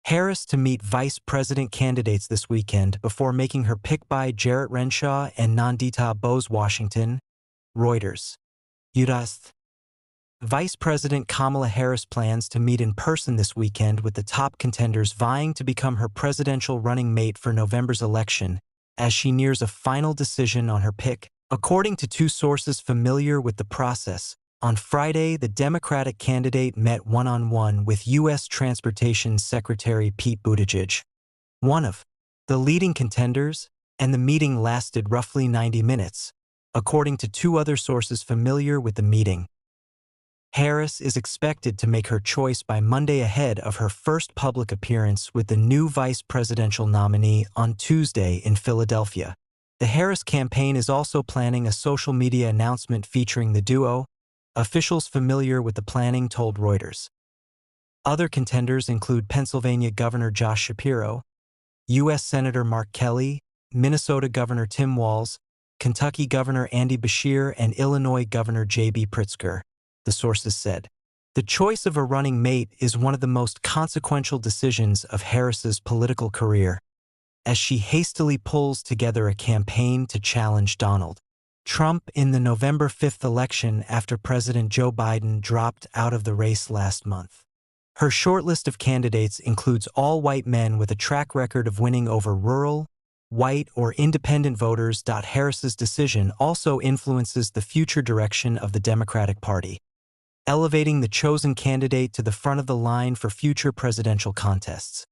Harris to meet vice president candidates this weekend before making her pick by Jarrett Renshaw and Nandita Bose, Washington. Reuters. USAYZ. Vice President Kamala Harris plans to meet in person this weekend with the top contenders vying to become her presidential running mate for November's election, as she nears a final decision on her pick. According to two sources familiar with the process, on Friday, the Democratic candidate met one-on-one with U.S. Transportation Secretary Pete Buttigieg, one of the leading contenders, and the meeting lasted roughly 90 minutes, according to two other sources familiar with the meeting. Harris is expected to make her choice by Monday ahead of her first public appearance with the new vice presidential nominee on Tuesday in Philadelphia. The Harris campaign is also planning a social media announcement featuring the duo, officials familiar with the planning told Reuters. Other contenders include Pennsylvania Governor Josh Shapiro, U.S. Senator Mark Kelly, Minnesota Governor Tim Walz, Kentucky Governor Andy Beshear, and Illinois Governor J.B. Pritzker, the sources said. The choice of a running mate is one of the most consequential decisions of Harris's political career, as she hastily pulls together a campaign to challenge Donald Trump in the November 5th election after President Joe Biden dropped out of the race last month. Her shortlist of candidates includes all white men with a track record of winning over rural, white, or independent voters. Harris's decision also influences the future direction of the Democratic Party, elevating the chosen candidate to the front of the line for future presidential contests.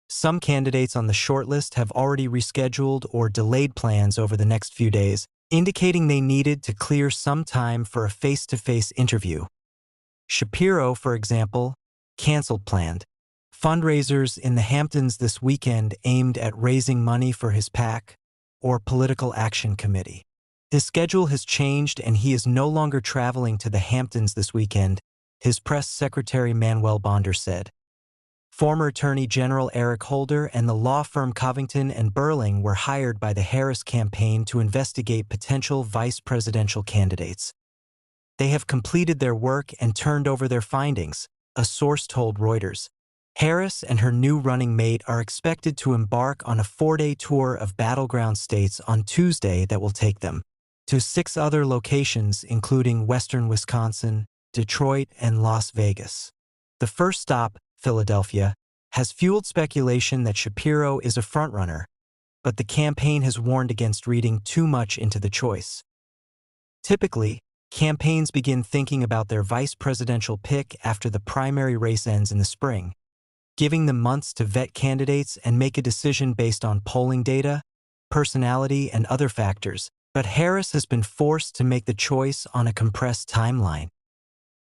Some candidates on the shortlist have already rescheduled or delayed plans over the next few days, indicating they needed to clear some time for a face-to-face interview. Shapiro, for example, canceled planned fundraisers in the Hamptons this weekend aimed at raising money for his PAC, or Political Action Committee. His schedule has changed and he is no longer traveling to the Hamptons this weekend, his press secretary Manuel Bonder said. Former Attorney General Eric Holder and the law firm Covington & Burling were hired by the Harris campaign to investigate potential vice presidential candidates. They have completed their work and turned over their findings, a source told Reuters. Harris and her new running mate are expected to embark on a 4-day tour of battleground states on Tuesday that will take them to 6 other locations, including western Wisconsin, Detroit, and Las Vegas. The first stop, Philadelphia, has fueled speculation that Shapiro is a frontrunner, but the campaign has warned against reading too much into the choice. Typically, campaigns begin thinking about their vice presidential pick after the primary race ends in the spring, giving them months to vet candidates and make a decision based on polling data, personality, and other factors. But Harris has been forced to make the choice on a compressed timeline.